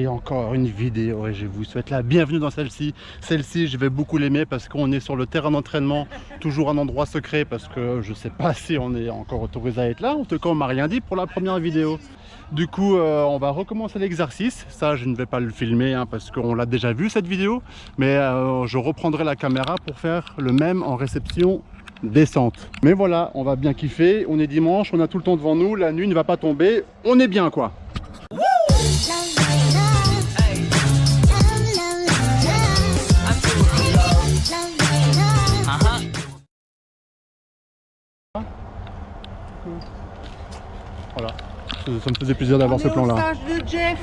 encore une vidéo et je vous souhaite la bienvenue dans celle-ci. Celle-ci, je vais beaucoup l'aimer parce qu'on est sur le terrain d'entraînement, toujours un endroit secret parce que je sais pas si on est encore autorisé à être là. En tout cas, on m'a rien dit pour la première vidéo. Du coup, on va recommencer l'exercice. Ça, je ne vais pas le filmer hein, parce qu'on l'a déjà vu cette vidéo. Mais je reprendrai la caméra pour faire le même en réception descente. Mais voilà, on va bien kiffer. On est dimanche, on a tout le temps devant nous. La nuit ne va pas tomber. On est bien quoi. Voilà, ça me faisait plaisir d'avoir ce plan là. De Jeff.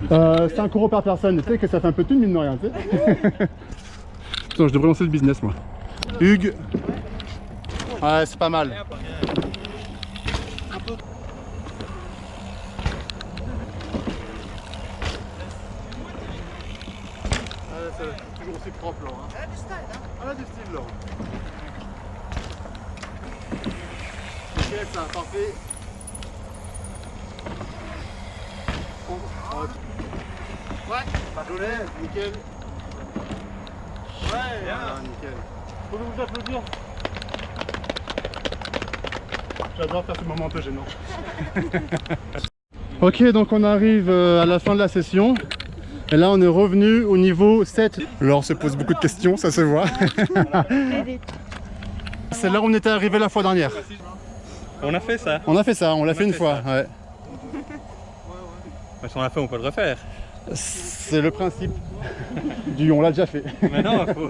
5 € par personne, tu sais que ça fait un peu de thune mine de rien, tu sais. Putain, je devrais lancer le business moi. Hugues. Ouais, c'est pas mal. C'est toujours aussi propre là. Elle a du style, hein. Elle a du style là. Nickel, ça, parfait. Ouais, pardonnez, nickel. Ouais, nickel. Faut vous applaudir. J'adore faire ce moment un peu gênant. Ok, donc on arrive à la fin de la session. Et là, on est revenu au niveau 7. Laure se pose beaucoup de questions, ça se voit. C'est là où on était arrivé la fois dernière. On a fait ça. On a fait ça, on l'a fait une fois. Ouais. Si on l'a fait, on peut le refaire. C'est le principe du on l'a déjà fait. Mais non, faut...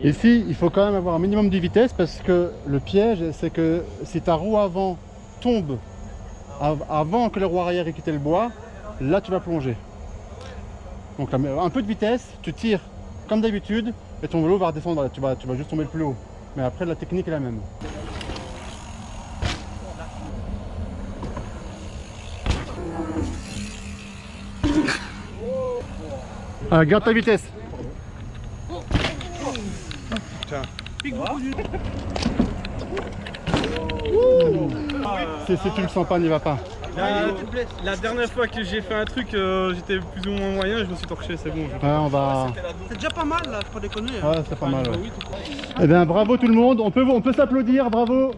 Ici, il faut quand même avoir un minimum de vitesse parce que le piège, c'est que si ta roue avant tombe avant que le roue arrière ait quitté le bois, là tu vas plonger. Donc un peu de vitesse, tu tires comme d'habitude et ton vélo va redescendre, tu vas juste tomber le plus haut. Mais après la technique est la même. Garde ta vitesse. Tiens. Si tu le sens pas, n'y va pas. La dernière fois que j'ai fait un truc, j'étais plus ou moins moyen, je me suis torché, c'est bon. Ouais, on va... C'est déjà pas mal là, faut pas déconner. Ouais, c'est pas mal. Ouais. Eh bien, bravo tout le monde. On peut s'applaudir, bravo.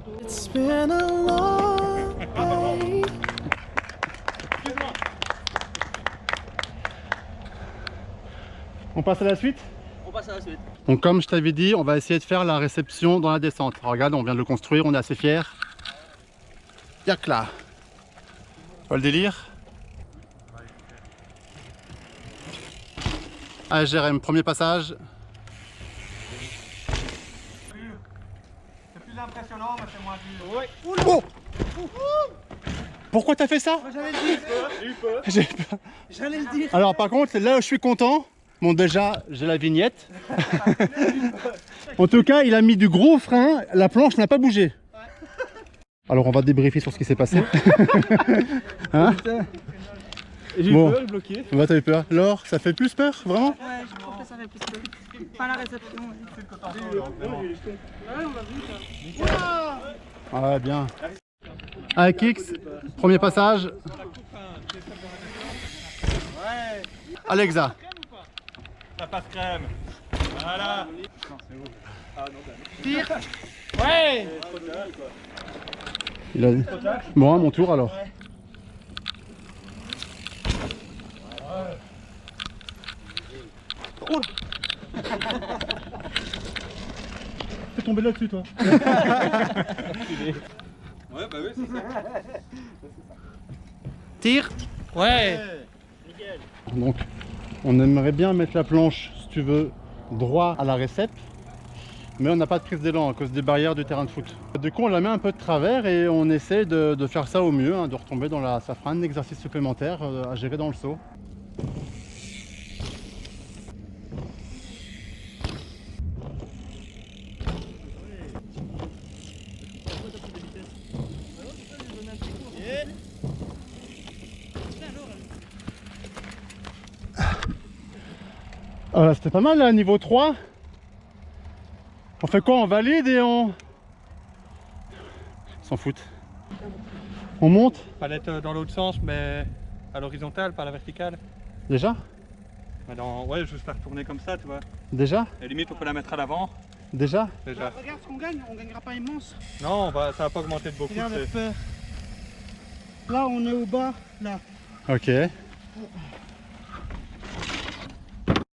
On passe à la suite? On passe à la suite. Donc comme je t'avais dit, on va essayer de faire la réception dans la descente. Alors, regarde, on vient de le construire, on est assez fiers. Yac là. Pas le délire? AGRM, premier passage. C'est plus impressionnant, mais c'est moins dur. Ouais. Oh! Pourquoi t'as fait ça? J'allais le dire. J'ai eu peur. J'ai peur. J'allais le dire. Alors par contre, là je suis content. Bon déjà, j'ai la vignette. En tout cas, il a mis du gros frein, la planche n'a pas bougé. Alors on va débriefer sur ce qui s'est passé. Hein? J'ai eu Bon. peur, bloqué. Bah, t'as eu peur. Laure, ça fait plus peur, vraiment? Ouais, je trouve que ça fait plus peur. Pas la réception. Ah ouais, bien. AKX, premier passage. Alexa. Ça passe crème. Voilà. Tire. Ouais. Il a... Bon, à mon tour alors. Oh. Fais tomber là-dessus toi. Ouais, bah oui, c'est ça. Tire. Ouais. Donc, on aimerait bien mettre la planche, si tu veux, droit à la récep. Mais on n'a pas de prise d'élan à cause des barrières du terrain de foot. Du coup, on la met un peu de travers et on essaie de faire ça au mieux, hein, de retomber dans la... Ça fera un exercice supplémentaire à gérer dans le saut. C'était pas mal là, niveau 3. On fait quoi? On valide et on... s'en foutent. On monte? Fallait être dans l'autre sens, mais à l'horizontale, pas à la verticale. Déjà? Mais ouais, juste la retourner comme ça, tu vois. Déjà? Et limite, on peut la mettre à l'avant. Déjà? Déjà. Regarde ce qu'on gagne, on gagnera pas immense. Non, ça va pas augmenter de beaucoup. Regarde, c'est- faire. Là, on est au bas, là. Ok.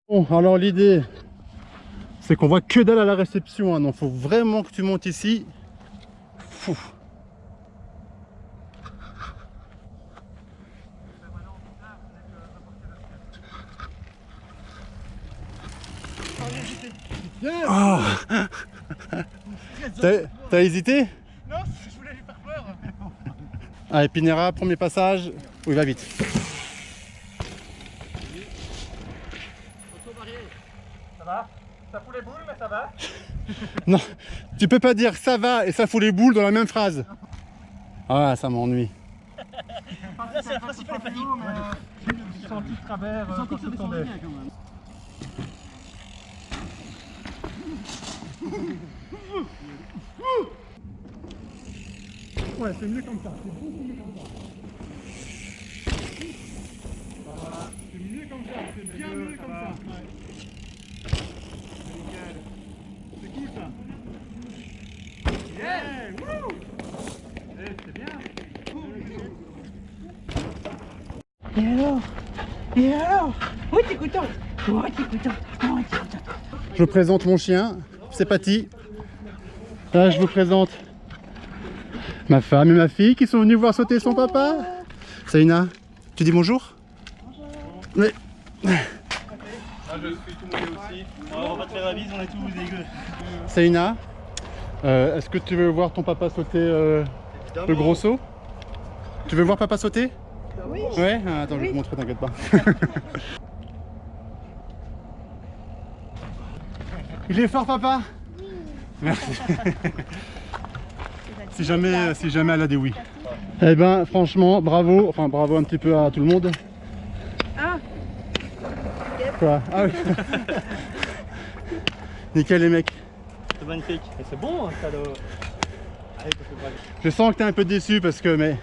Bon, alors l'idée, c'est qu'on voit que dalle à la réception, hein, donc faut vraiment que tu montes ici. Fou. Oh. T'as hésité? Non, je voulais lui faire peur. Allez, Pinera, premier passage. Oui, va vite. Ça va? Ça fout les boules, mais ça va? Non, tu peux pas dire ça va et ça fout les boules dans la même phrase. Ah, ça m'ennuie. Là, c'est la principale fatigue. J'ai senti de travers quand je tombais. Ouais, c'est mieux comme ça. C'est beaucoup mieux comme ça. C'est mieux comme ça. C'est bien mieux comme ça. C'est cool ça. Yeah! Wouh! C'est bien. Et alors Oui, t'es content. Oui, t'es content. Oui, t'es content. Je vous présente mon chien, c'est Patty. Là, je vous présente ma femme et ma fille qui sont venues voir sauter son papa. Saïna, tu dis bonjour? Oui. Moi, je suis tout mouillé aussi. On va te faire la bise, on est tous dégueux. Saïna, est-ce que tu veux voir ton papa sauter le gros saut? Tu veux voir papa sauter? Oui. Ouais? Ah, attends, je vais te montrer, t'inquiète pas. Il est fort, papa? Merci. si jamais elle a des oui. Eh ben, franchement, bravo. Enfin, bravo un petit peu à tout le monde. Ah. Quoi? Ah oui. Nickel, les mecs. C'est magnifique. Et c'est bon, un cadeau. Allez, Je sens que t'es un peu déçu parce que, mais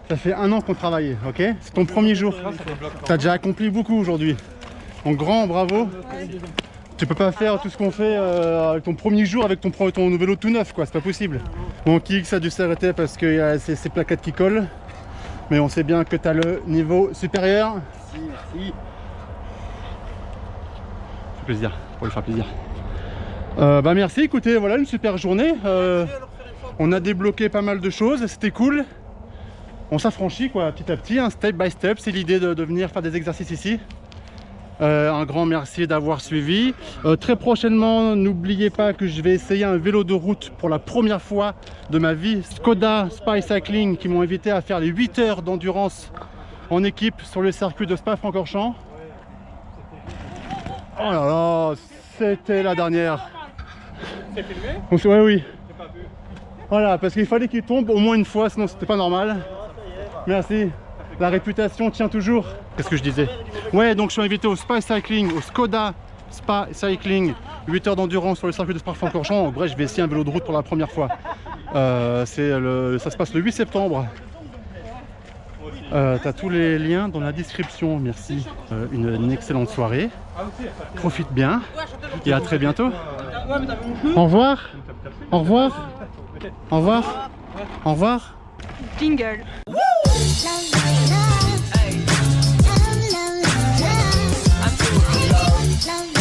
ça fait 1 an qu'on travaillait, ok? C'est ton premier jour. T'as déjà accompli beaucoup aujourd'hui. Donc grand bravo. Tu peux pas faire tout ce qu'on fait avec ton premier jour avec ton vélo tout neuf, quoi. C'est pas possible. Mon Kix a dû s'arrêter parce qu'il y a ces plaquettes qui collent. Mais on sait bien que t'as le niveau supérieur. Merci, merci. Ça fait plaisir, pour lui faire plaisir. Bah merci, écoutez, voilà une super journée. On a débloqué pas mal de choses, c'était cool. On s'affranchit quoi, petit à petit, un step by step, c'est l'idée de venir faire des exercices ici. Un grand merci d'avoir suivi. Très prochainement, n'oubliez pas que je vais essayer un vélo de route pour la première fois de ma vie. Skoda Spy Cycling qui m'ont invité à faire les 8 heures d'endurance en équipe sur le circuit de Spa-Francorchamps. Oh là là, c'était la dernière. C'est filmé? Ouais, oui. J'ai pas vu. Voilà, parce qu'il fallait qu'il tombe au moins une fois, sinon c'était pas normal. Merci. La réputation tient toujours. Qu'est-ce que je disais? Ouais, donc je suis invité au Spy Cycling, au Skoda Spy Cycling, 8 heures d'endurance sur le circuit de Spa-Francorchamps. En vrai, je vais essayer un vélo de route pour la première fois. Ça se passe le 8 septembre. T'as tous les liens dans la description. Merci. Une excellente soirée. Profite bien et à très bientôt. Au revoir. Au revoir. Au revoir. Au revoir. Jingle. Love, love, love, love, love, love, love, love.